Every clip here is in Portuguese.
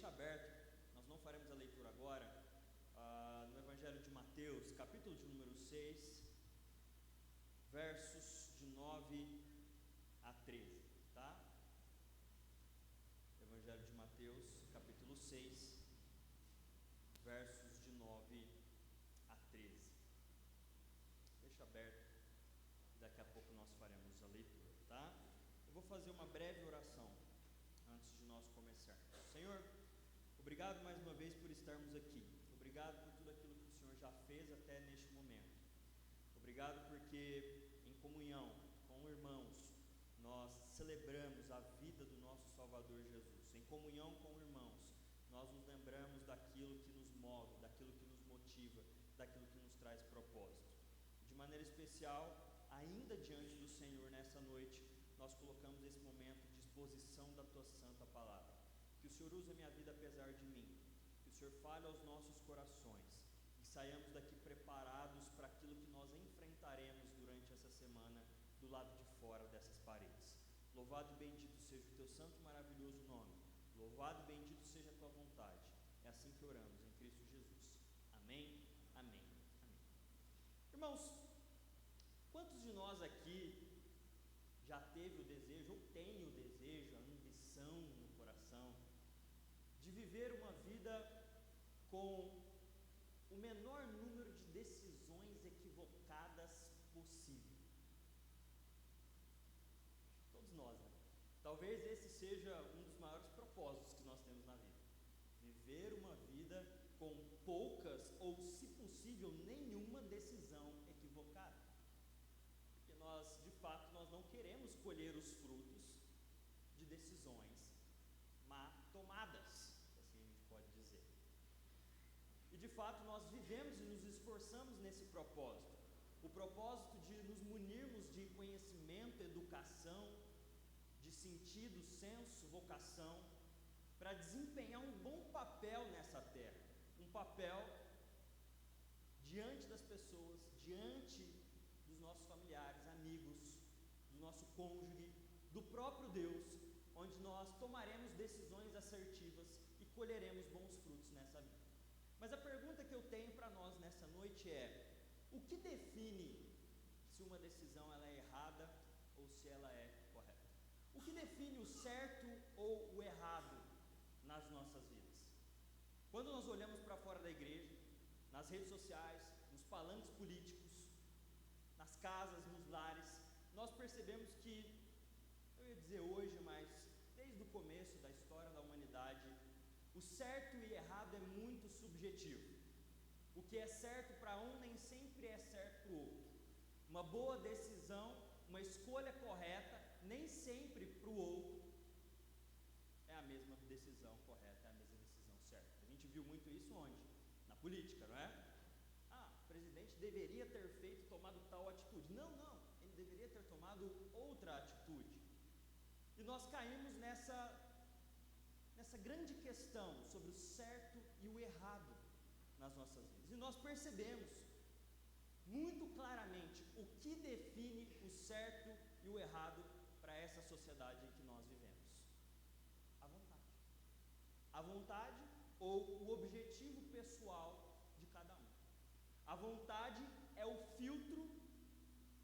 deixa aberto, nós não faremos a leitura agora, no Evangelho de Mateus, capítulo de número 6, versos de 9 a 13, tá? Evangelho de Mateus, capítulo 6, versos de 9 a 13. Deixa aberto, daqui a pouco nós faremos a leitura, tá? Eu vou fazer uma breve oração antes de nós começarmos. Senhor, obrigado mais uma vez por estarmos aqui. Obrigado por tudo aquilo que o Senhor já fez até neste momento. Obrigado porque em comunhão com irmãos nós celebramos a vida do nosso Salvador Jesus. Em comunhão com irmãos nós nos lembramos daquilo que nos move, daquilo que nos motiva, daquilo que nos traz propósito. De maneira especial, ainda diante do Senhor nessa noite, nós colocamos esse momento de exposição da Tua Santa Palavra. Que o Senhor use a minha vida apesar de mim, que o Senhor fale aos nossos corações, e saiamos daqui preparados para aquilo que nós enfrentaremos durante essa semana, do lado de fora dessas paredes. Louvado e bendito seja o Teu santo e maravilhoso nome, louvado e bendito seja a Tua vontade. É assim que oramos, em Cristo Jesus. Amém, amém, amém. Irmãos, quantos de nós aqui já teve o desejo, ou tem o desejo, a ambição no coração, de viver uma vida com o menor número de decisões equivocadas possível? Todos nós, né? Talvez esse seja um dos maiores propósitos que nós temos na vida. Viver uma vida com poucas, ou se possível, nenhuma decisão equivocada. Porque nós, de fato, nós não queremos colher os frutos de decisões mal tomadas, assim a gente pode dizer. E de fato nós vivemos e nos esforçamos nesse propósito. O propósito de nos munirmos de conhecimento, educação, de sentido, senso, vocação, para desempenhar um bom papel nessa terra. Um papel diante das pessoas, diante dos nossos familiares, amigos, do nosso cônjuge, do próprio Deus, onde nós tomaremos decisões assertivas e colheremos bons frutos nessa vida. Mas a pergunta que eu tenho para nós nessa noite é: o que define se uma decisão ela é errada ou se ela é correta? O que define o certo ou o errado nas nossas vidas? Quando nós olhamos para fora da igreja, nas redes sociais, nos palanques políticos, nas casas, nos lares, nós percebemos que, eu ia dizer hoje, mas desde o começo da história da humanidade, o certo e errado é muito subjetivo. O que é certo para um nem sempre é certo para o outro. Uma boa decisão, uma escolha correta, nem sempre para o outro é a mesma decisão correta, é a mesma decisão certa. A gente viu muito isso onde? Na política, não é? O presidente deveria ter tomado tal atitude. Não, ele deveria ter tomado outra atitude. E nós caímos nessa grande questão sobre o certo e o errado nas nossas vidas. E nós percebemos muito claramente o que define o certo e o errado para essa sociedade em que nós vivemos: a vontade. A vontade ou o objetivo pessoal de cada um. A vontade é o filtro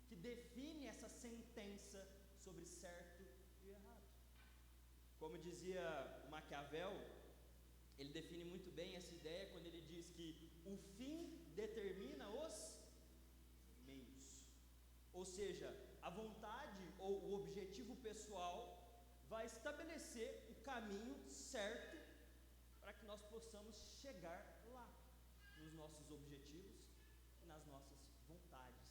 que define essa sentença sobre certo e errado. Como dizia Maquiavel, ele define muito bem essa ideia quando ele diz que o fim determina os meios. Ou seja, a vontade ou o objetivo pessoal vai estabelecer o caminho certo para que nós possamos chegar lá, nos nossos objetivos e nas nossas vontades.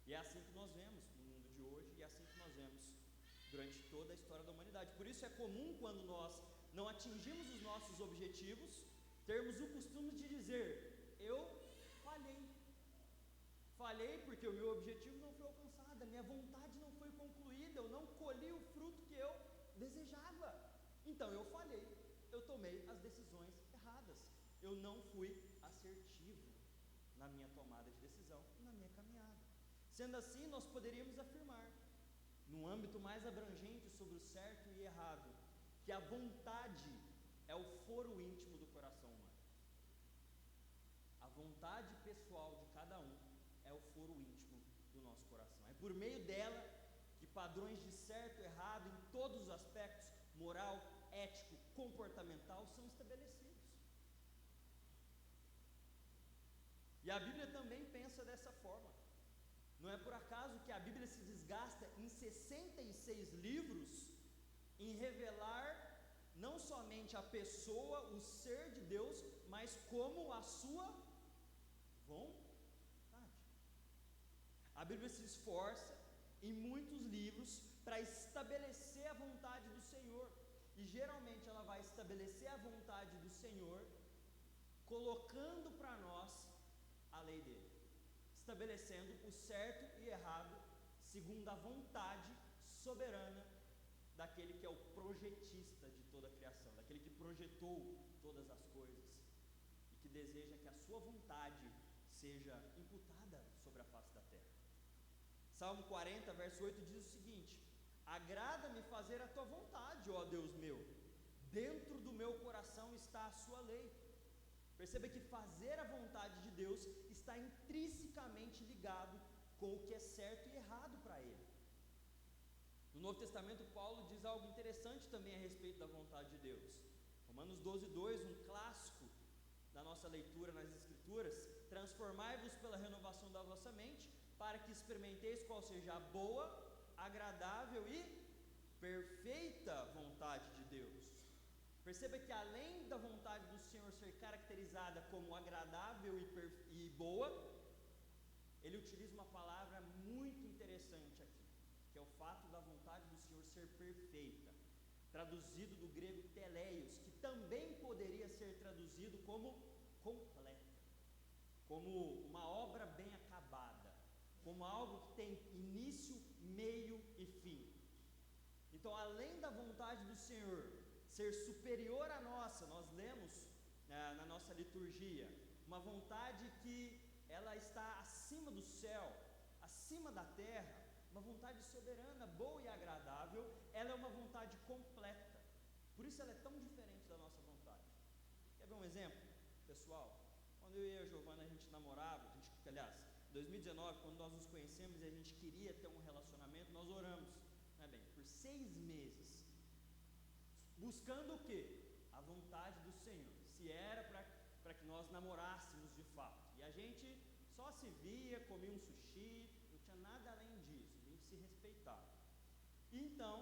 E é assim que nós vemos no mundo de hoje, e é assim que nós vemos durante toda a história da humanidade. Por isso é comum, quando nós não atingimos os nossos objetivos, termos o costume de dizer: eu falhei porque o meu objetivo não foi alcançado, a minha vontade não foi concluída, eu não colhi o fruto que eu desejava, então eu falhei, eu tomei as decisões erradas, eu não fui assertivo na minha tomada de decisão, na minha caminhada. Sendo assim, nós poderíamos afirmar, num âmbito mais abrangente sobre o certo e errado, que a vontade é é o foro íntimo do coração humano. A vontade pessoal de cada um é o foro íntimo do nosso coração. É por meio dela que padrões de certo e errado em todos os aspectos, moral, ético, comportamental, são estabelecidos. E a Bíblia também pensa dessa forma. Não é por acaso que a Bíblia se desgasta em 66 livros em revelar não somente a pessoa, o ser de Deus, mas como a sua vontade. A Bíblia se esforça em muitos livros para estabelecer a vontade do Senhor. E geralmente ela vai estabelecer a vontade do Senhor colocando para nós a lei dele, estabelecendo o certo e errado segundo a vontade soberana daquele que é o projetista de toda a criação, daquele que projetou todas as coisas e que deseja que a sua vontade seja imputada sobre a face da terra. Salmo 40, verso 8 diz o seguinte: agrada-me fazer a tua vontade, ó Deus meu, dentro do meu coração está a sua lei. Perceba que fazer a vontade de Deus está intrinsecamente ligado com o que é certo e errado para ele. No Novo Testamento, Paulo diz algo interessante também a respeito da vontade de Deus. Romanos 12:2, um clássico da nossa leitura nas Escrituras: transformai-vos pela renovação da vossa mente, para que experimenteis qual seja a boa, agradável e perfeita vontade de Deus. Perceba que além da vontade do Senhor ser caracterizada como agradável e boa, ele utiliza uma palavra muito interessante aqui, que é o fato da vontade do Senhor ser perfeita, traduzido do grego teleios, que também poderia ser traduzido como completa, como uma obra bem acabada, como algo que tem início, meio e fim. Então, além da vontade do Senhor ser superior à nossa, nós lemos na nossa liturgia, uma vontade que ela está acima do céu, acima da terra, uma vontade soberana, boa e agradável. Ela é uma vontade completa, por isso ela é tão diferente da nossa vontade. Quer ver um exemplo, pessoal? Quando eu e a Giovana a gente namorava, aliás, em 2019, quando nós nos conhecemos e a gente queria ter um relacionamento, nós oramos, por 6 meses, buscando o quê? A vontade do Senhor, se era para que nós namorássemos de fato. E a gente só se via, comia um sushi, não tinha nada além disso, a gente se respeitava. Então,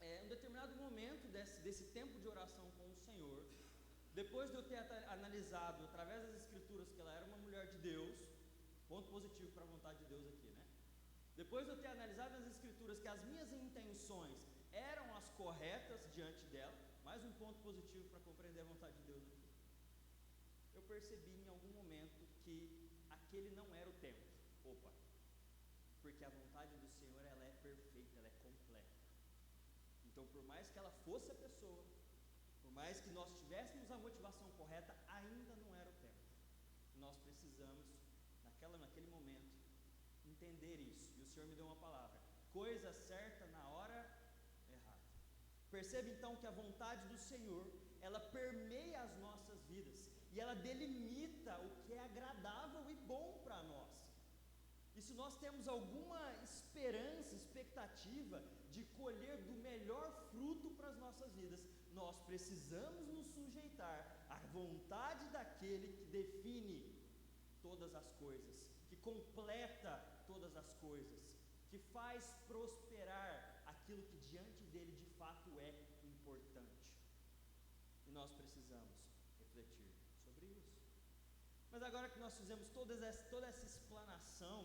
em um determinado momento desse tempo de oração com o Senhor, depois de eu ter analisado através das Escrituras que ela era uma mulher de Deus, ponto positivo para a vontade de Deus aqui, né? Depois de eu ter analisado nas Escrituras que as minhas intenções eram as corretas diante dela, mais um ponto positivo para compreender a vontade de Deus aqui. Eu percebi em algum momento que aquele não era o tempo. Porque a vontade do Senhor, ela é perfeita, ela é completa. Então, por mais que ela fosse a pessoa, por mais que nós tivéssemos a motivação correta, ainda não era o tempo. Nós precisamos, naquele momento, entender isso. E o Senhor me deu uma palavra: coisa certa na hora errada. Perceba então que a vontade do Senhor, ela permeia as nossas vidas e ela delimita o que é agradável e bom para nós. E se nós temos alguma esperança, expectativa de colher do melhor fruto para as nossas vidas, nós precisamos nos sujeitar à vontade daquele que define todas as coisas, que completa todas as coisas, que faz prosperar aquilo que diante dele de fato é importante. E nós precisamos refletir sobre isso. Mas agora que nós fizemos toda essa explanação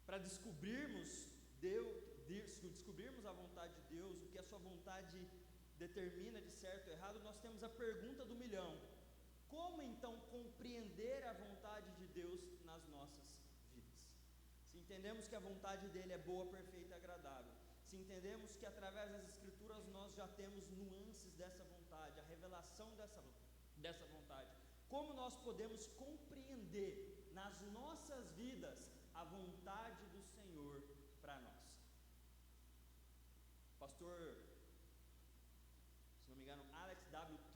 para descobrirmos a vontade de Deus, o que a sua vontade determina de certo ou errado, nós temos a pergunta do milhão: como então compreender a vontade de Deus nas nossas vidas? Se entendemos que a vontade dele é boa, perfeita e agradável, se entendemos que através das Escrituras nós já temos nuances dessa vontade, a revelação dessa vontade, como nós podemos compreender nas nossas vidas a vontade do Senhor para nós? Pastor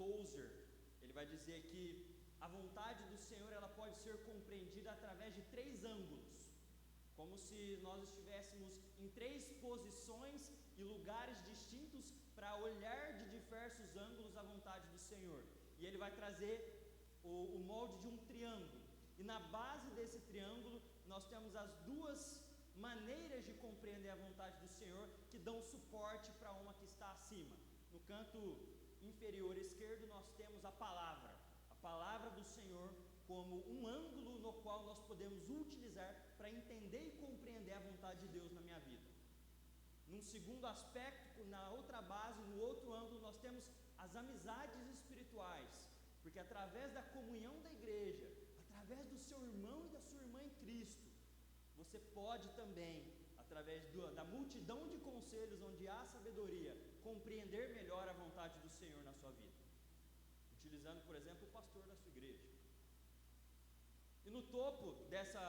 Tozer, ele vai dizer que a vontade do Senhor ela pode ser compreendida através de 3 ângulos, como se nós estivéssemos em 3 posições e lugares distintos para olhar de diversos ângulos a vontade do Senhor. E ele vai trazer o molde de um triângulo, e na base desse triângulo nós temos as 2 maneiras de compreender a vontade do Senhor que dão suporte para uma que está acima. No canto inferior esquerdo nós temos a palavra do Senhor como um ângulo no qual nós podemos utilizar para entender e compreender a vontade de Deus na minha vida. Num segundo aspecto, na outra base, no outro ângulo, nós temos as amizades espirituais, porque através da comunhão da igreja, através do seu irmão e da sua irmã em Cristo, você pode também, através da multidão de conselhos onde há sabedoria, compreender melhor a vontade do Senhor na sua vida, utilizando, por exemplo, o pastor da sua igreja. E no topo dessa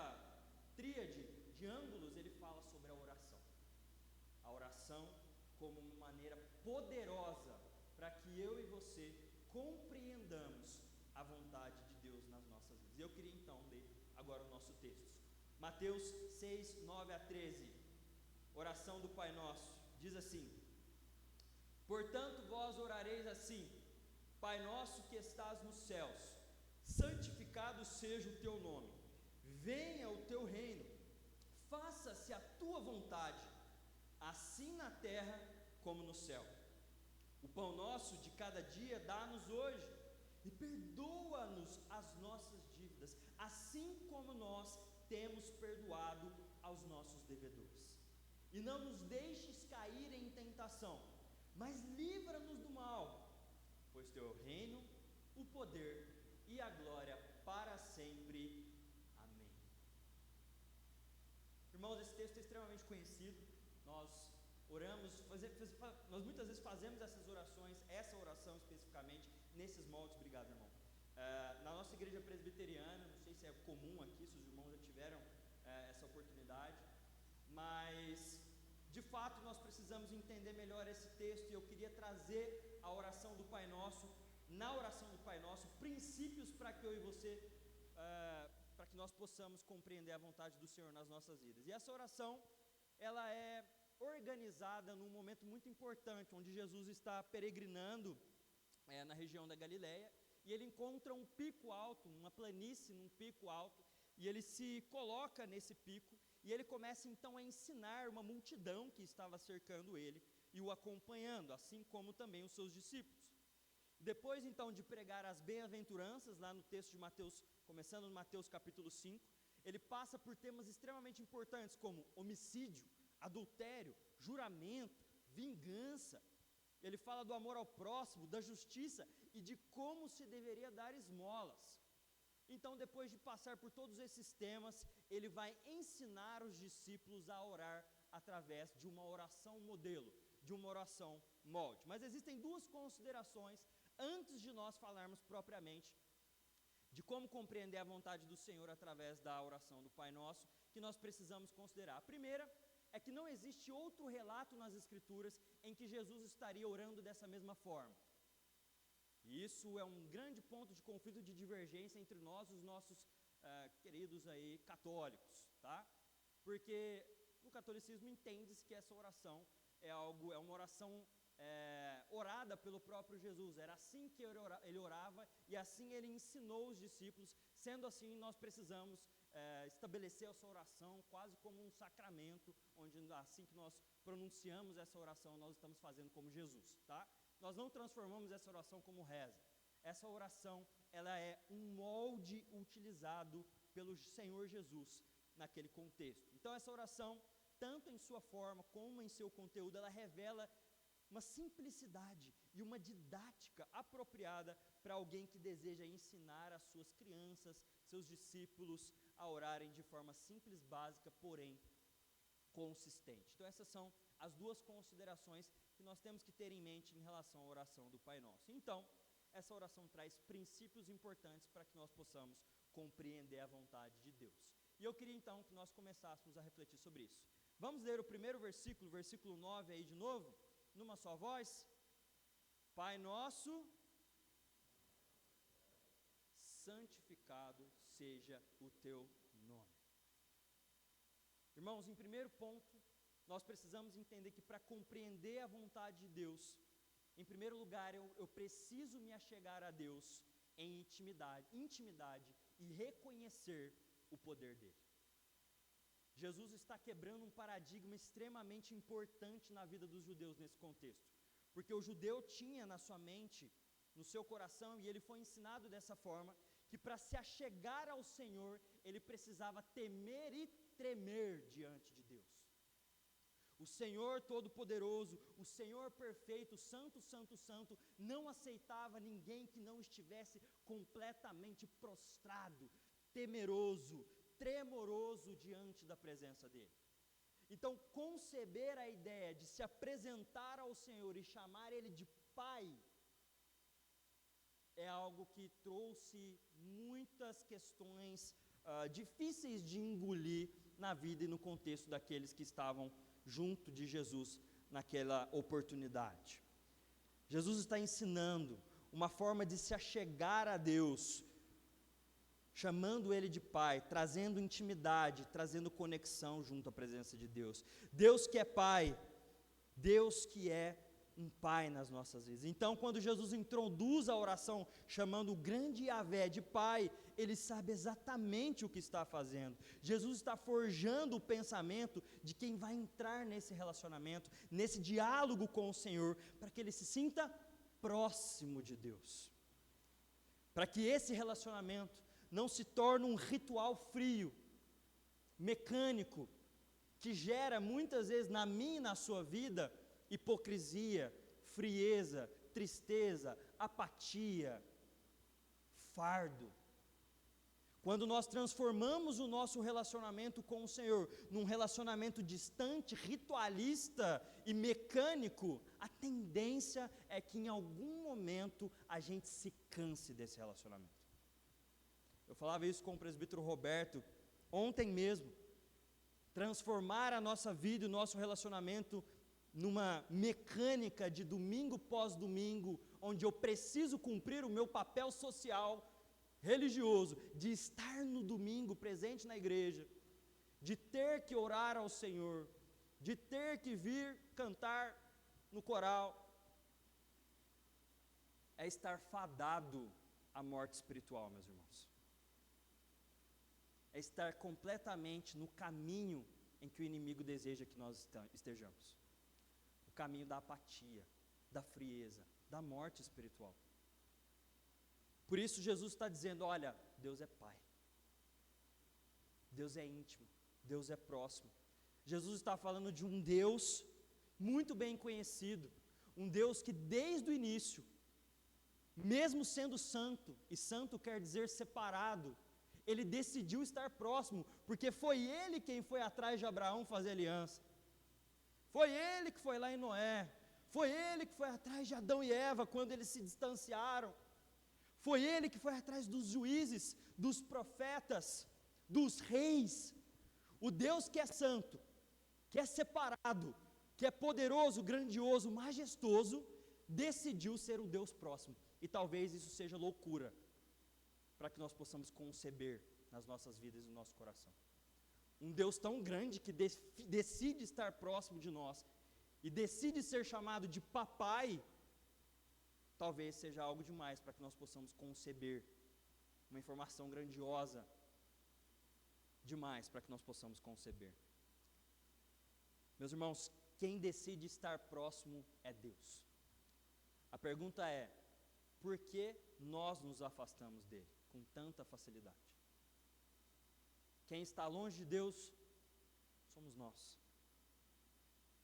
tríade de ângulos, ele fala sobre a oração. A oração como uma maneira poderosa para que eu e você compreendamos a vontade de Deus nas nossas vidas. Eu queria então ler agora o nosso texto. Mateus 6, 9 a 13, oração do Pai Nosso, diz assim: portanto vós orareis assim: Pai nosso que estás nos céus, santificado seja o teu nome, venha o teu reino, faça-se a tua vontade, assim na terra como no céu. O pão nosso de cada dia dá-nos hoje, e perdoa-nos as nossas dívidas, assim como nós temos perdoado aos nossos devedores. E não nos deixes cair em tentação, mas livra-nos do mal, pois teu é o reino, o poder e a glória para sempre. Amém. Irmãos, esse texto é extremamente conhecido. Nós oramos, nós muitas vezes fazemos essas orações, essa oração especificamente, nesses moldes. Obrigado, irmão. Na nossa igreja presbiteriana, não sei se é comum aqui, se os irmãos já tiveram essa oportunidade, mas de fato nós precisamos entender melhor esse texto, e eu queria trazer a oração do Pai Nosso, na oração do Pai Nosso, princípios para que eu e você, para que nós possamos compreender a vontade do Senhor nas nossas vidas. E essa oração, ela é organizada num momento muito importante, onde Jesus está peregrinando na região da Galileia, e ele encontra um pico alto, uma planície num pico alto, e ele se coloca nesse pico, e ele começa então a ensinar uma multidão que estava cercando ele e o acompanhando, assim como também os seus discípulos. Depois então de pregar as bem-aventuranças, lá no texto de Mateus, começando no Mateus capítulo 5, ele passa por temas extremamente importantes como homicídio, adultério, juramento, vingança. Ele fala do amor ao próximo, da justiça e de como se deveria dar esmolas. Então, depois de passar por todos esses temas, ele vai ensinar os discípulos a orar através de uma oração modelo, de uma oração molde. Mas existem 2 considerações antes de nós falarmos propriamente de como compreender a vontade do Senhor através da oração do Pai Nosso, que nós precisamos considerar. A primeira é que não existe outro relato nas Escrituras em que Jesus estaria orando dessa mesma forma. E isso é um grande ponto de conflito, de divergência entre nós e os nossos queridos aí católicos, tá? Porque no catolicismo entende-se que essa oração é uma oração orada pelo próprio Jesus. Era assim que ele orava e assim ele ensinou os discípulos. Sendo assim, nós precisamos estabelecer essa oração quase como um sacramento, onde assim que nós pronunciamos essa oração, nós estamos fazendo como Jesus, tá? Nós não transformamos essa oração como reza. Essa oração, ela é um molde utilizado pelo Senhor Jesus naquele contexto. Então essa oração, tanto em sua forma como em seu conteúdo, ela revela uma simplicidade e uma didática apropriada para alguém que deseja ensinar as suas crianças, seus discípulos, a orarem de forma simples, básica, porém consistente. Então essas são as 2 considerações que nós temos que ter em mente em relação à oração do Pai Nosso. Então, essa oração traz princípios importantes para que nós possamos compreender a vontade de Deus. E eu queria então que nós começássemos a refletir sobre isso. Vamos ler o primeiro versículo, versículo 9 aí de novo, numa só voz. Pai nosso santificado seja o teu nome. Irmãos, em primeiro ponto, nós precisamos entender que para compreender a vontade de Deus, em primeiro lugar, eu preciso me achegar a Deus em intimidade e reconhecer o poder dele. Jesus está quebrando um paradigma extremamente importante na vida dos judeus nesse contexto, porque o judeu tinha na sua mente, no seu coração, e ele foi ensinado dessa forma, que para se achegar ao Senhor, ele precisava temer e tremer diante de Deus. O Senhor Todo-Poderoso, o Senhor Perfeito, Santo, Santo, Santo, não aceitava ninguém que não estivesse completamente prostrado, temeroso, tremoroso diante da presença dele. Então, conceber a ideia de se apresentar ao Senhor e chamar ele de Pai, é algo que trouxe muitas questões difíceis de engolir na vida e no contexto daqueles que estavam junto de Jesus naquela oportunidade. Jesus está ensinando uma forma de se achegar a Deus, chamando Ele de Pai, trazendo intimidade, trazendo conexão junto à presença de Deus. Deus que é Pai, Deus que é um Pai nas nossas vidas. Então, quando Jesus introduz a oração, chamando o grande Yahvé de Pai, ele sabe exatamente o que está fazendo. Jesus está forjando o pensamento de quem vai entrar nesse relacionamento, nesse diálogo com o Senhor, para que ele se sinta próximo de Deus. Para que esse relacionamento não se torne um ritual frio, mecânico, que gera muitas vezes na minha e na sua vida hipocrisia, frieza, tristeza, apatia, fardo. Quando nós transformamos o nosso relacionamento com o Senhor num relacionamento distante, ritualista e mecânico, a tendência é que em algum momento a gente se canse desse relacionamento. Eu falava isso com o presbítero Roberto ontem mesmo. Transformar a nossa vida e o nosso relacionamento numa mecânica de domingo pós domingo, onde eu preciso cumprir o meu papel social, religioso, de estar no domingo presente na igreja, de ter que orar ao Senhor, de ter que vir cantar no coral, é estar fadado à morte espiritual, meus irmãos. É estar completamente no caminho em que o inimigo deseja que nós estejamos. O caminho da apatia, da frieza, da morte espiritual. Por isso Jesus está dizendo, olha, Deus é Pai. Deus é íntimo, Deus é próximo. Jesus está falando de um Deus muito bem conhecido, um Deus que desde o início, mesmo sendo santo, e santo quer dizer separado, ele decidiu estar próximo, porque foi ele quem foi atrás de Abraão fazer aliança. Foi ele que foi lá em Noé, foi ele que foi atrás de Adão e Eva quando eles se distanciaram, foi ele que foi atrás dos juízes, dos profetas, dos reis. O Deus que é santo, que é separado, que é poderoso, grandioso, majestoso, decidiu ser um Deus próximo. E talvez isso seja loucura, para que nós possamos conceber nas nossas vidas e no nosso coração. Um Deus tão grande que decide estar próximo de nós e decide ser chamado de papai, talvez seja algo demais para que nós possamos conceber uma informação grandiosa demais para que nós possamos conceber. Meus irmãos, quem decide estar próximo é Deus. A pergunta é, por que nós nos afastamos dele com tanta facilidade? Quem está longe de Deus, somos nós.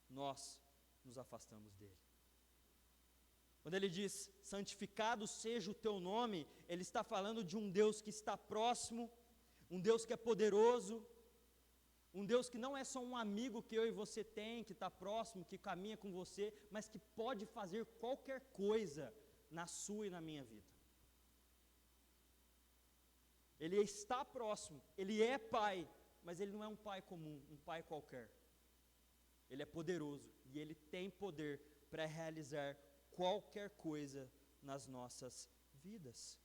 Nós nos afastamos dele. Quando ele diz, santificado seja o teu nome, ele está falando de um Deus que está próximo, um Deus que é poderoso, um Deus que não é só um amigo que eu e você tem, que está próximo, que caminha com você, mas que pode fazer qualquer coisa na sua e na minha vida. Ele está próximo, ele é pai, mas ele não é um pai comum, um pai qualquer. Ele é poderoso e ele tem poder para realizar qualquer coisa nas nossas vidas.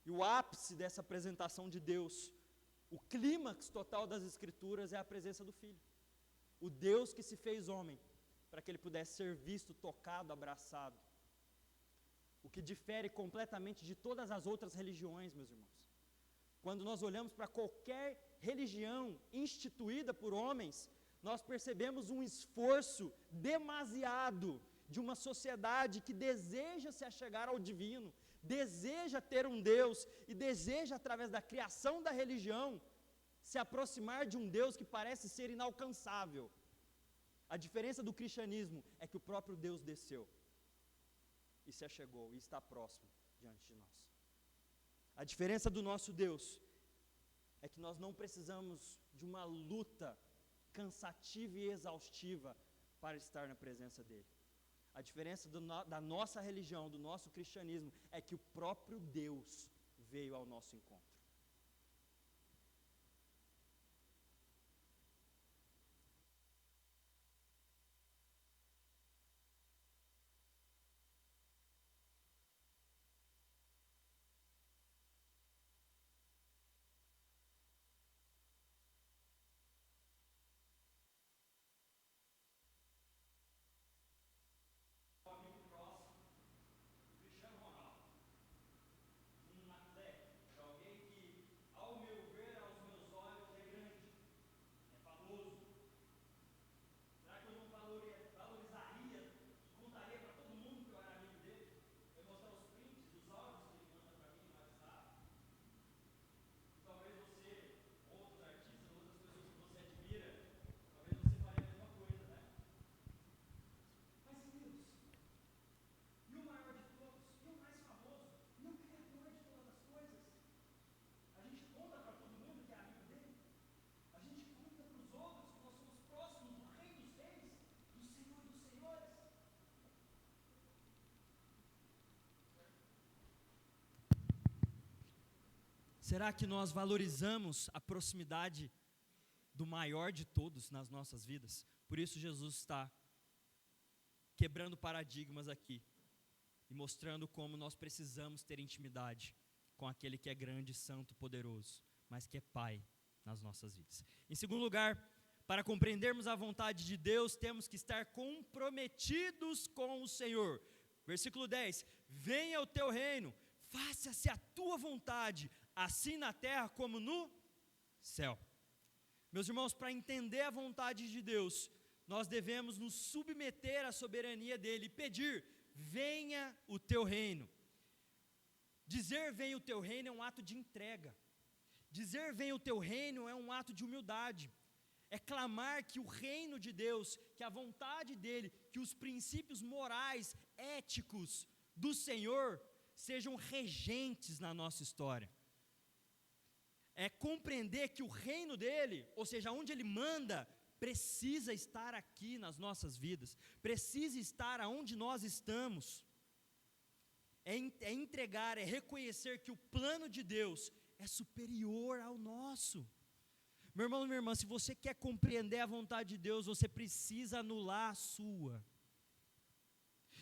E o ápice dessa apresentação de Deus, o clímax total das Escrituras é a presença do Filho. O Deus que se fez homem, para que ele pudesse ser visto, tocado, abraçado. O que difere completamente de todas as outras religiões, meus irmãos. Quando nós olhamos para qualquer religião instituída por homens, nós percebemos um esforço demasiado de uma sociedade que deseja se achegar ao divino, deseja ter um Deus e deseja, através da criação da religião, se aproximar de um Deus que parece ser inalcançável. A diferença do cristianismo é que o próprio Deus desceu e se achegou e está próximo diante de nós. A diferença do nosso Deus é que nós não precisamos de uma luta cansativa e exaustiva para estar na presença dEle. A diferença da nossa religião, do nosso cristianismo, é que o próprio Deus veio ao nosso encontro. Será que nós valorizamos a proximidade do maior de todos nas nossas vidas? Por isso Jesus está quebrando paradigmas aqui e mostrando como nós precisamos ter intimidade com aquele que é grande, santo, poderoso, mas que é Pai nas nossas vidas. Em segundo lugar, para compreendermos a vontade de Deus, temos que estar comprometidos com o Senhor. Versículo 10: venha o teu reino, faça-se a tua vontade, assim na terra como no céu. Meus irmãos, para entender a vontade de Deus, nós devemos nos submeter à soberania dEle e pedir: venha o teu reino. Dizer venha o teu reino é um ato de entrega. Dizer venha o teu reino é um ato de humildade. É clamar que o reino de Deus, que a vontade dEle, que os princípios morais, éticos do Senhor sejam regentes na nossa história. É compreender que o reino dEle, ou seja, onde Ele manda, precisa estar aqui nas nossas vidas, precisa estar aonde nós estamos. É entregar, é reconhecer que o plano de Deus é superior ao nosso. Meu irmão e minha irmã, se você quer compreender a vontade de Deus, você precisa anular a sua.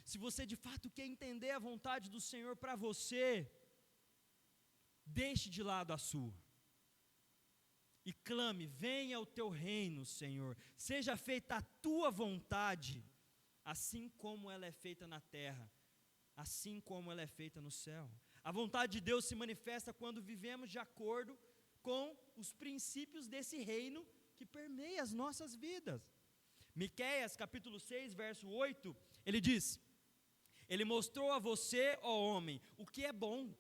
Se você de fato quer entender a vontade do Senhor para você, deixe de lado a sua. E clame: venha o teu reino, Senhor, seja feita a tua vontade, assim como ela é feita na terra, assim como ela é feita no céu. A vontade de Deus se manifesta quando vivemos de acordo com os princípios desse reino que permeia as nossas vidas. Miqueias capítulo 6, verso 8, ele diz: Ele mostrou a você, ó homem, o que é bom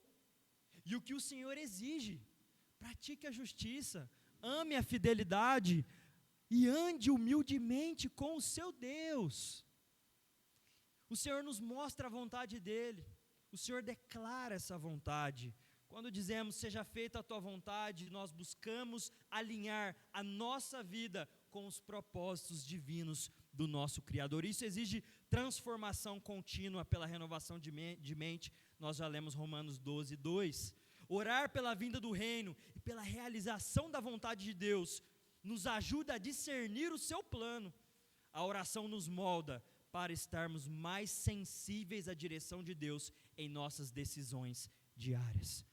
e o que o Senhor exige. Pratique a justiça, ame a fidelidade e ande humildemente com o seu Deus. O Senhor nos mostra a vontade dEle, o Senhor declara essa vontade. Quando dizemos seja feita a tua vontade, nós buscamos alinhar a nossa vida com os propósitos divinos do nosso Criador. Isso exige transformação contínua pela renovação de mente. Nós já lemos Romanos 12, 2. Orar pela vinda do reino e pela realização da vontade de Deus nos ajuda a discernir o seu plano. A oração nos molda para estarmos mais sensíveis à direção de Deus em nossas decisões diárias.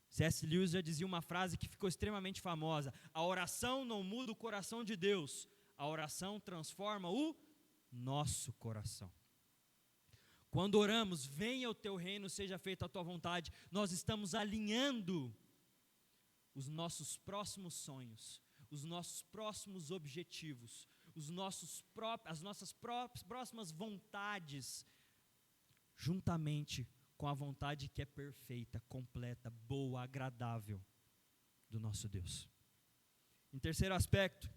C.S. Lewis já dizia uma frase que ficou extremamente famosa: a oração não muda o coração de Deus, a oração transforma o nosso coração. Quando oramos, venha o teu reino, seja feita a tua vontade, nós estamos alinhando os nossos próximos sonhos, os nossos próximos objetivos, as nossas próximas vontades, juntamente com a vontade que é perfeita, completa, boa, agradável do nosso Deus. Em terceiro aspecto,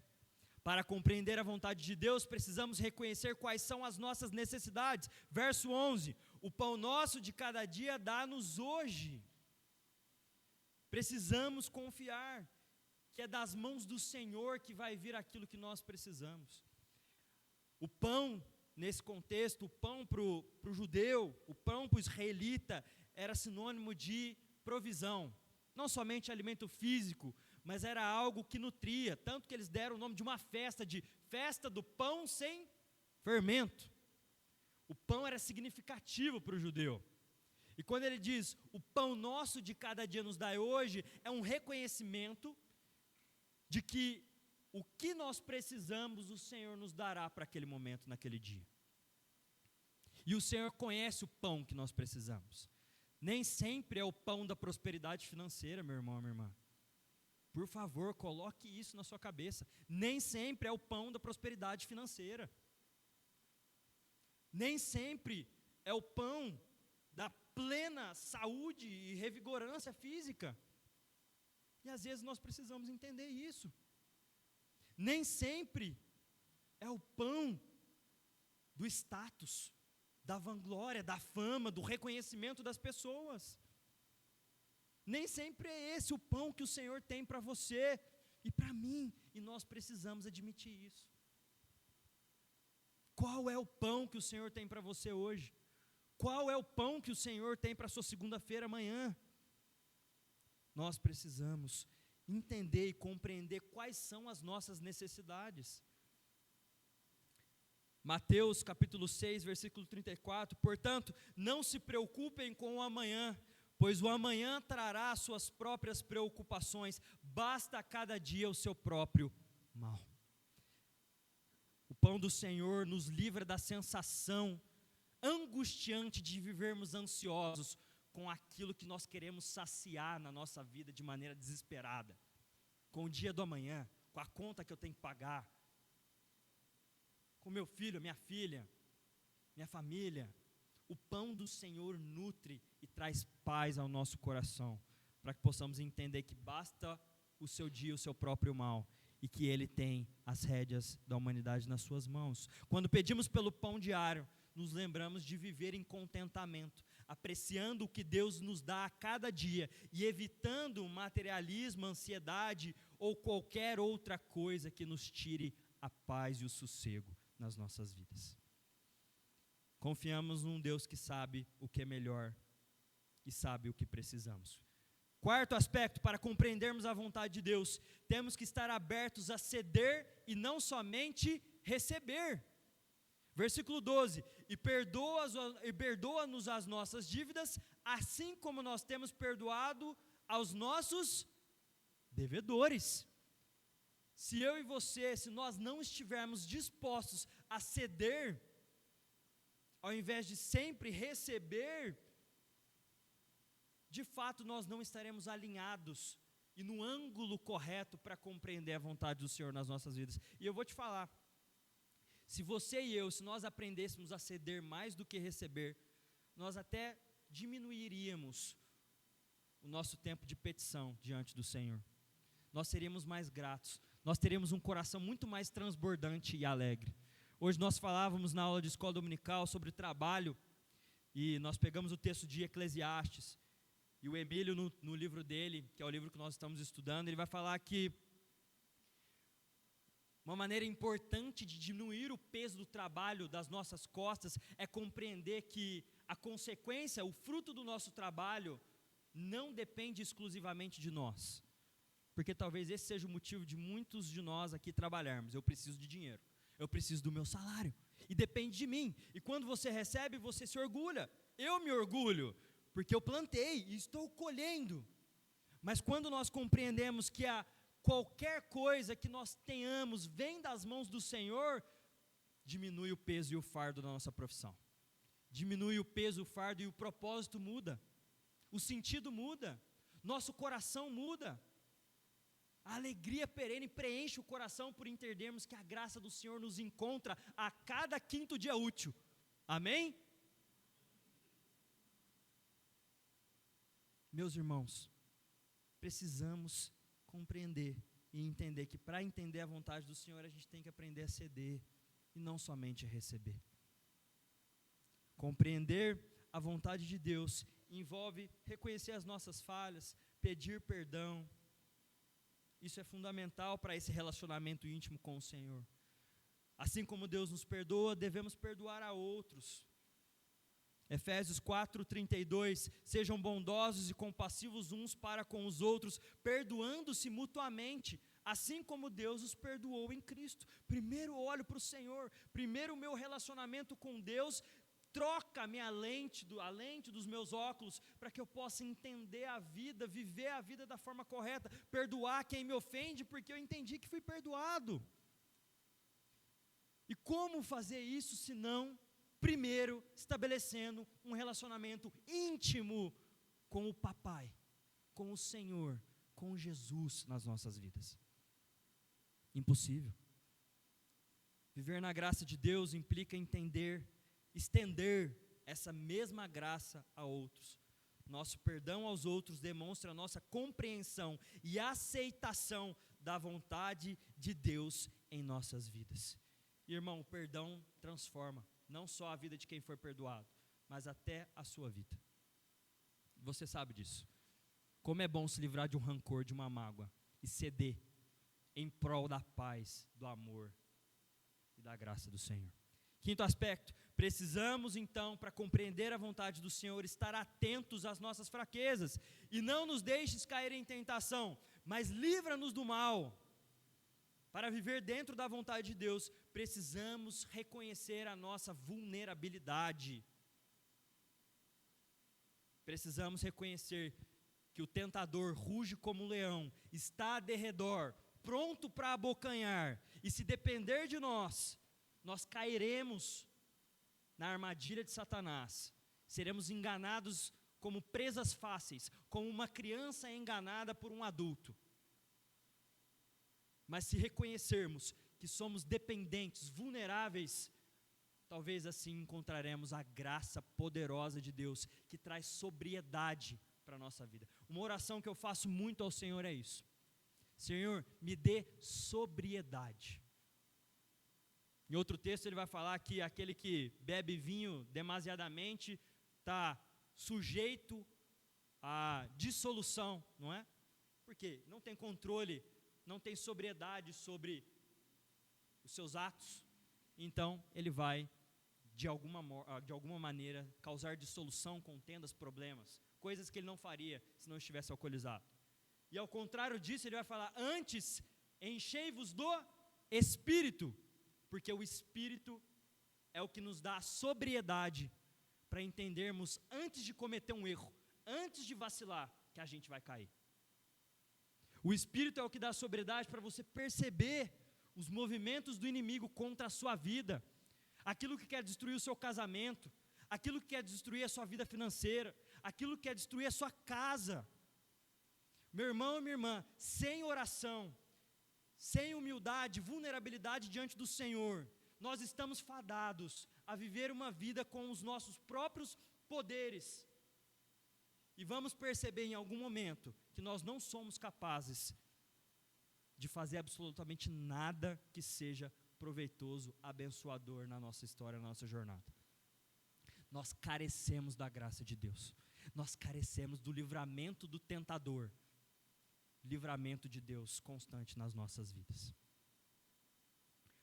para compreender a vontade de Deus, precisamos reconhecer quais são as nossas necessidades. Verso 11, o pão nosso de cada dia dá-nos hoje. Precisamos confiar que é das mãos do Senhor que vai vir aquilo que nós precisamos. O pão, nesse contexto, o pão para o judeu, o pão para o israelita, era sinônimo de provisão. Não somente alimento físico, mas era algo que nutria, tanto que eles deram o nome de uma festa, de festa do pão sem fermento. O pão era significativo para o judeu. E quando ele diz, o pão nosso de cada dia nos dai hoje, é um reconhecimento de que o que nós precisamos, o Senhor nos dará para aquele momento, naquele dia. E o Senhor conhece o pão que nós precisamos. Nem sempre é o pão da prosperidade financeira, meu irmão, minha irmã. Por favor, coloque isso na sua cabeça. Nem sempre é o pão da prosperidade financeira. Nem sempre é o pão da plena saúde e revigorância física. E às vezes nós precisamos entender isso. Nem sempre é o pão do status, da vanglória, da fama, do reconhecimento das pessoas. Nem sempre é esse o pão que o Senhor tem para você e para mim, e nós precisamos admitir isso. Qual é o pão que o Senhor tem para você hoje? Qual é o pão que o Senhor tem para a sua segunda-feira amanhã? Nós precisamos entender e compreender quais são as nossas necessidades. Mateus capítulo 6, versículo 34, portanto, não se preocupem com o amanhã, pois o amanhã trará as suas próprias preocupações, basta a cada dia o seu próprio mal. O pão do Senhor nos livra da sensação angustiante de vivermos ansiosos com aquilo que nós queremos saciar na nossa vida de maneira desesperada, com o dia do amanhã, com a conta que eu tenho que pagar, com meu filho, minha filha, minha família. O pão do Senhor nutre e traz paz ao nosso coração, para que possamos entender que basta o seu dia, o seu próprio mal, e que Ele tem as rédeas da humanidade nas suas mãos. Quando pedimos pelo pão diário, nos lembramos de viver em contentamento, apreciando o que Deus nos dá a cada dia e evitando o materialismo, a ansiedade ou qualquer outra coisa que nos tire a paz e o sossego nas nossas vidas. Confiamos num Deus que sabe o que é melhor e sabe o que precisamos. Quarto aspecto, para compreendermos a vontade de Deus, temos que estar abertos a ceder e não somente receber. Versículo 12, e perdoa-nos as nossas dívidas, assim como nós temos perdoado aos nossos devedores. Se eu e você, se nós não estivermos dispostos a ceder, ao invés de sempre receber, de fato nós não estaremos alinhados e no ângulo correto para compreender a vontade do Senhor nas nossas vidas. E eu vou te falar, se você e eu, se nós aprendêssemos a ceder mais do que receber, nós até diminuiríamos o nosso tempo de petição diante do Senhor. Nós seríamos mais gratos, nós teríamos um coração muito mais transbordante e alegre. Hoje nós falávamos na aula de escola dominical sobre trabalho, e nós pegamos o texto de Eclesiastes, e o Emílio no livro dele, que é o livro que nós estamos estudando, ele vai falar que uma maneira importante de diminuir o peso do trabalho das nossas costas é compreender que a consequência, o fruto do nosso trabalho, não depende exclusivamente de nós. Porque talvez esse seja o motivo de muitos de nós aqui trabalharmos. Eu preciso de dinheiro, eu preciso do meu salário, e depende de mim. E quando você recebe, você se orgulha. Eu me orgulho, porque eu plantei e estou colhendo. Mas quando nós compreendemos que qualquer coisa que nós tenhamos vem das mãos do Senhor, diminui o peso e o fardo da nossa profissão. Diminui o peso, o fardo e o propósito muda. O sentido muda. Nosso coração muda. A alegria perene preenche o coração por entendermos que a graça do Senhor nos encontra a cada quinto dia útil. Amém? Meus irmãos, precisamos compreender e entender que para entender a vontade do Senhor a gente tem que aprender a ceder e não somente a receber. Compreender a vontade de Deus envolve reconhecer as nossas falhas, pedir perdão. Isso é fundamental para esse relacionamento íntimo com o Senhor. Assim como Deus nos perdoa, devemos perdoar a outros. Efésios 4:32, sejam bondosos e compassivos uns para com os outros, perdoando-se mutuamente, assim como Deus os perdoou em Cristo. Primeiro olho para o Senhor, primeiro o meu relacionamento com Deus, troca a lente dos meus óculos, para que eu possa entender a vida, viver a vida da forma correta, perdoar quem me ofende, porque eu entendi que fui perdoado. E como fazer isso, se não, primeiro, estabelecendo um relacionamento íntimo com o Papai, com o Senhor, com Jesus nas nossas vidas? Impossível. Viver na graça de Deus implica estender essa mesma graça a outros. Nosso perdão aos outros demonstra a nossa compreensão e aceitação da vontade de Deus em nossas vidas. Irmão, o perdão transforma não só a vida de quem foi perdoado, mas até a sua vida. Você sabe disso. Como é bom se livrar de um rancor, de uma mágoa, e ceder em prol da paz, do amor e da graça do Senhor. Quinto aspecto, precisamos então, para compreender a vontade do Senhor, estar atentos às nossas fraquezas, e não nos deixes cair em tentação, mas livra-nos do mal. Para viver dentro da vontade de Deus, precisamos reconhecer a nossa vulnerabilidade. Precisamos reconhecer que o tentador ruge como um leão, está a derredor, pronto para abocanhar, e se depender de nós cairemos na armadilha de Satanás, seremos enganados como presas fáceis, como uma criança é enganada por um adulto. Mas se reconhecermos que somos dependentes, vulneráveis, talvez assim encontraremos a graça poderosa de Deus, que traz sobriedade para a nossa vida. Uma oração que eu faço muito ao Senhor é isso: Senhor, me dê sobriedade. Em outro texto ele vai falar que aquele que bebe vinho demasiadamente está sujeito à dissolução, não é? Porque não tem controle, não tem sobriedade sobre os seus atos, então ele vai, de alguma maneira, causar dissolução, contendas, problemas, coisas que ele não faria se não estivesse alcoolizado. E ao contrário disso, ele vai falar: antes, enchei-vos do Espírito, porque o Espírito é o que nos dá a sobriedade para entendermos, antes de cometer um erro, antes de vacilar, que a gente vai cair. O Espírito é o que dá a sobriedade para você perceber os movimentos do inimigo contra a sua vida, aquilo que quer destruir o seu casamento, aquilo que quer destruir a sua vida financeira, aquilo que quer destruir a sua casa. Meu irmão e minha irmã, sem oração, sem humildade, vulnerabilidade diante do Senhor, nós estamos fadados a viver uma vida com os nossos próprios poderes. E vamos perceber em algum momento que nós não somos capazes de fazer absolutamente nada que seja proveitoso, abençoador na nossa história, na nossa jornada. Nós carecemos da graça de Deus. Nós carecemos do livramento do tentador. Livramento de Deus constante nas nossas vidas.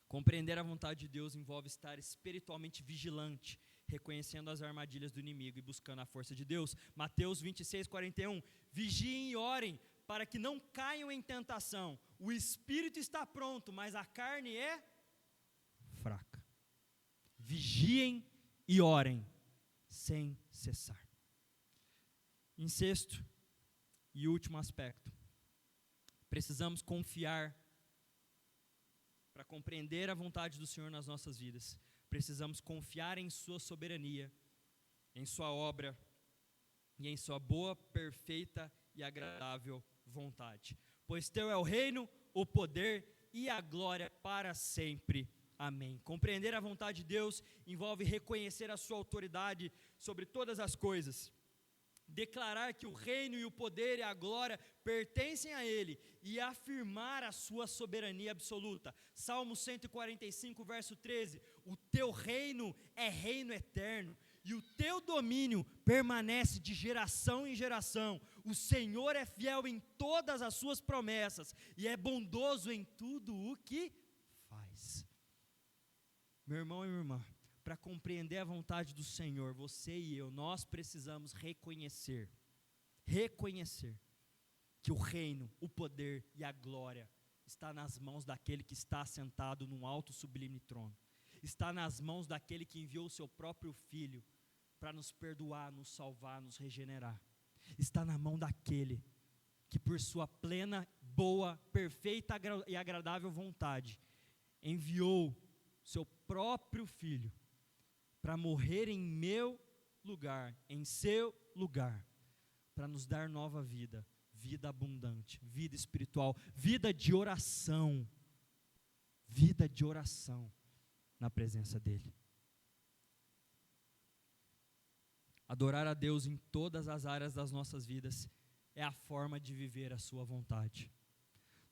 Compreender a vontade de Deus envolve estar espiritualmente vigilante, reconhecendo as armadilhas do inimigo e buscando a força de Deus. Mateus 26:41, vigiem e orem para que não caiam em tentação. O espírito está pronto, mas a carne é fraca. Vigiem e orem sem cessar. Em sexto e último aspecto. Precisamos confiar para compreender a vontade do Senhor nas nossas vidas. Precisamos confiar em sua soberania, em sua obra e em sua boa, perfeita e agradável vontade. Pois teu é o reino, o poder e a glória para sempre. Amém. Compreender a vontade de Deus envolve reconhecer a sua autoridade sobre todas as coisas, declarar que o reino e o poder e a glória pertencem a Ele e afirmar a sua soberania absoluta. Salmo 145, verso 13: o teu reino é reino eterno e o teu domínio permanece de geração em geração. O Senhor é fiel em todas as suas promessas e é bondoso em tudo o que faz. Meu irmão e minha irmã, para compreender a vontade do Senhor, você e eu, nós precisamos reconhecer que o reino, o poder e a glória está nas mãos daquele que está sentado num alto sublime trono. Está nas mãos daquele que enviou o seu próprio Filho para nos perdoar, nos salvar, nos regenerar. Está na mão daquele que por sua plena, boa, perfeita e agradável vontade enviou seu próprio Filho para morrer em meu lugar, em seu lugar, para nos dar nova vida, vida abundante, vida espiritual, vida de oração na presença dEle. Adorar a Deus em todas as áreas das nossas vidas é a forma de viver a sua vontade.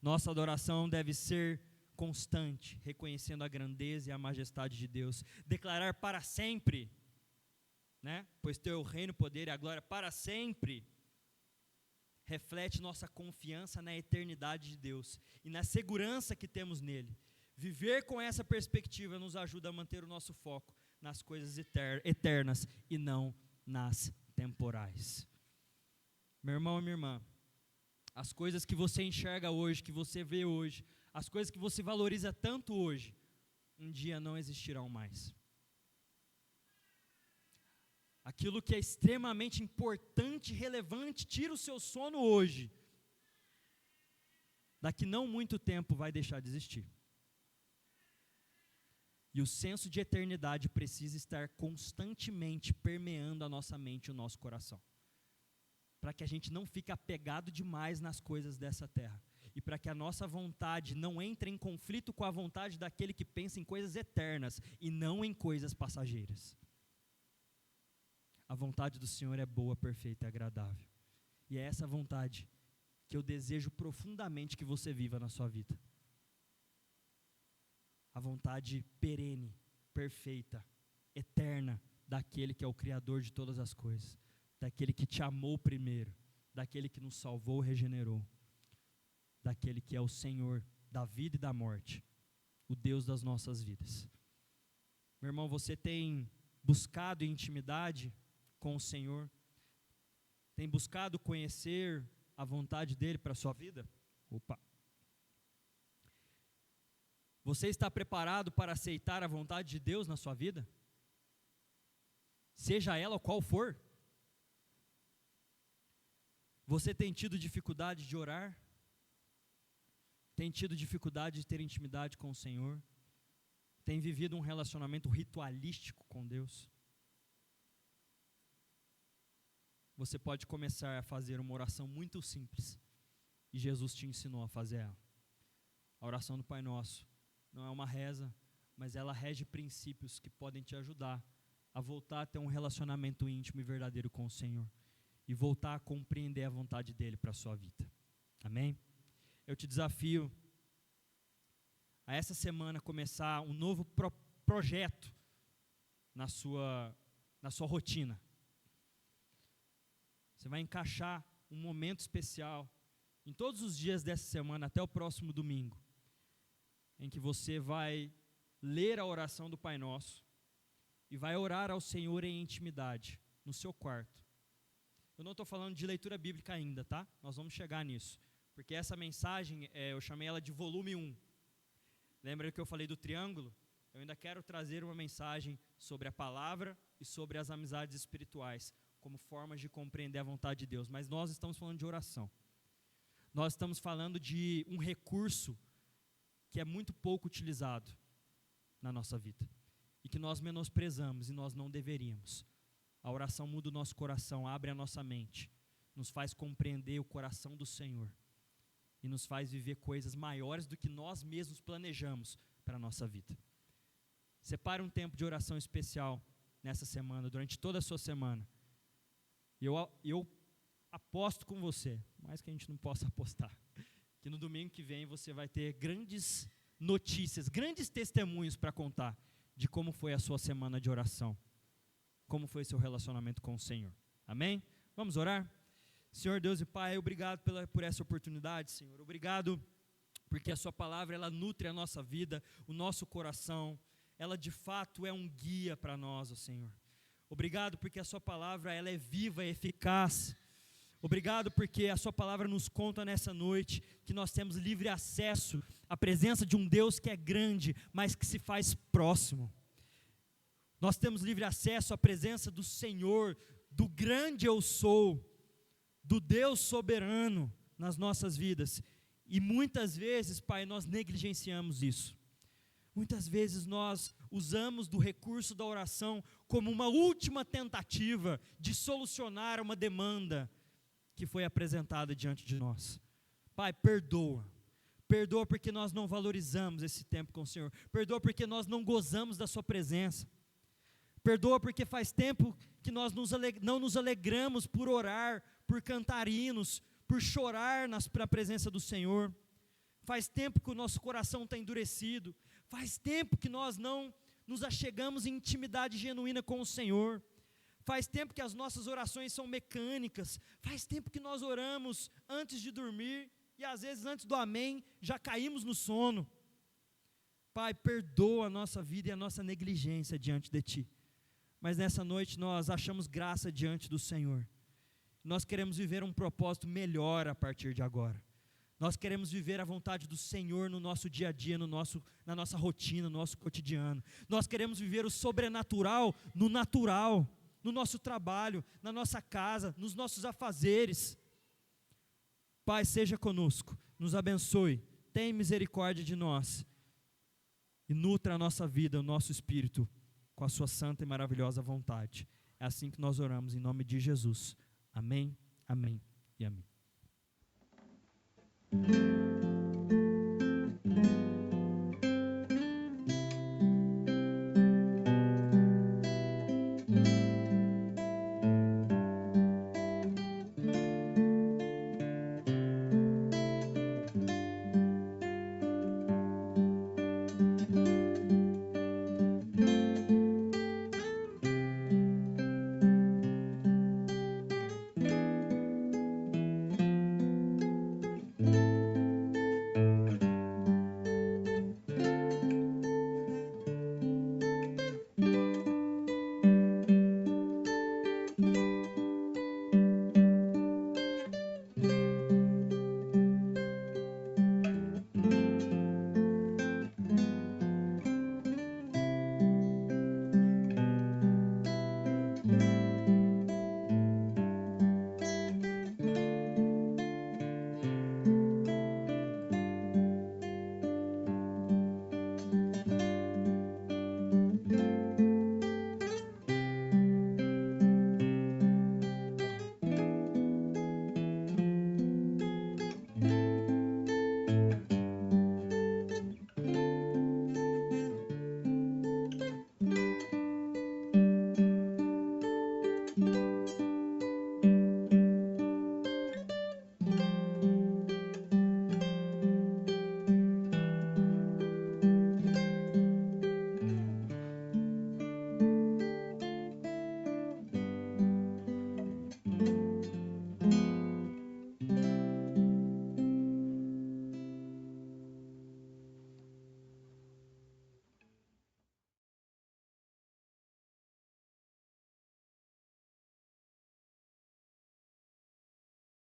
Nossa adoração deve ser constante, reconhecendo a grandeza e a majestade de Deus. Declarar para sempre, pois teu reino, o poder e a glória para sempre, reflete nossa confiança na eternidade de Deus e na segurança que temos nele. Viver com essa perspectiva nos ajuda a manter o nosso foco nas coisas eternas e não nas temporais. Meu irmão e minha irmã, as coisas que você enxerga hoje, que você vê hoje, as coisas que você valoriza tanto hoje, um dia não existirão mais. Aquilo que é extremamente importante, relevante, tira o seu sono hoje, daqui não muito tempo vai deixar de existir. E o senso de eternidade precisa estar constantemente permeando a nossa mente e o nosso coração, para que a gente não fique apegado demais nas coisas dessa terra, e para que a nossa vontade não entre em conflito com a vontade daquele que pensa em coisas eternas e não em coisas passageiras. A vontade do Senhor é boa, perfeita e agradável, e é essa vontade que eu desejo profundamente que você viva na sua vida. A vontade perene, perfeita, eterna, daquele que é o Criador de todas as coisas, daquele que te amou primeiro, daquele que nos salvou e regenerou, daquele que é o Senhor da vida e da morte, o Deus das nossas vidas. Meu irmão, você tem buscado intimidade com o Senhor? Tem buscado conhecer a vontade dEle para a sua vida? Você está preparado para aceitar a vontade de Deus na sua vida? Seja ela qual for. Você tem tido dificuldade de orar? Tem tido dificuldade de ter intimidade com o Senhor? Tem vivido um relacionamento ritualístico com Deus? Você pode começar a fazer uma oração muito simples, e Jesus te ensinou a fazer ela. A oração do Pai Nosso não é uma reza, mas ela rege princípios que podem te ajudar a voltar a ter um relacionamento íntimo e verdadeiro com o Senhor, e voltar a compreender a vontade dEle para a sua vida. Amém? Eu te desafio a essa semana começar um novo projeto na sua rotina. Você vai encaixar um momento especial em todos os dias dessa semana até o próximo domingo, em que você vai ler a oração do Pai Nosso e vai orar ao Senhor em intimidade, no seu quarto. Eu não estou falando de leitura bíblica ainda, tá? Nós vamos chegar nisso, porque essa mensagem, eu chamei ela de volume 1. Lembra que eu falei do triângulo? Eu ainda quero trazer uma mensagem sobre a palavra e sobre as amizades espirituais, como formas de compreender a vontade de Deus, mas nós estamos falando de oração. Nós estamos falando de um recurso que é muito pouco utilizado na nossa vida e que nós menosprezamos e nós não deveríamos. A oração muda o nosso coração, abre a nossa mente, nos faz compreender o coração do Senhor e nos faz viver coisas maiores do que nós mesmos planejamos para a nossa vida. Separe um tempo de oração especial nessa semana, durante toda a sua semana. E eu aposto com você, mais que a gente não possa apostar, que no domingo que vem você vai ter grandes notícias, grandes testemunhos para contar de como foi a sua semana de oração, como foi seu relacionamento com o Senhor. Amém? Vamos orar? Senhor Deus e Pai, obrigado por essa oportunidade, Senhor. Obrigado porque a sua palavra, ela nutre a nossa vida, o nosso coração. Ela de fato é um guia para nós, ó Senhor. Obrigado porque a sua palavra, ela é viva e eficaz. Obrigado porque a sua palavra nos conta nessa noite que nós temos livre acesso à presença de um Deus que é grande, mas que se faz próximo. Nós temos livre acesso à presença do Senhor, do grande eu sou, do Deus soberano nas nossas vidas. E muitas vezes, Pai, nós negligenciamos isso. Muitas vezes nós usamos do recurso da oração como uma última tentativa de solucionar uma demanda que foi apresentada diante de nós. Pai, perdoa. Perdoa porque nós não valorizamos esse tempo com o Senhor. Perdoa porque nós não gozamos da sua presença. Perdoa porque faz tempo que nós não nos alegramos por orar, por cantar hinos, por chorar na presença do Senhor. Faz tempo que o nosso coração está endurecido. Faz tempo que nós não nos achegamos em intimidade genuína com o Senhor. Faz tempo que as nossas orações são mecânicas. Faz tempo que nós oramos antes de dormir e às vezes antes do amém já caímos no sono. Pai, perdoa a nossa vida e a nossa negligência diante de Ti. Mas nessa noite nós achamos graça diante do Senhor. Nós queremos viver um propósito melhor a partir de agora. Nós queremos viver a vontade do Senhor no nosso dia a dia, na nossa rotina, no nosso cotidiano. Nós queremos viver o sobrenatural no natural, no nosso trabalho, na nossa casa, nos nossos afazeres. Pai, seja conosco, nos abençoe, tenha misericórdia de nós e nutra a nossa vida, o nosso espírito, com a sua santa e maravilhosa vontade. É assim que nós oramos, em nome de Jesus. Amém, amém e amém.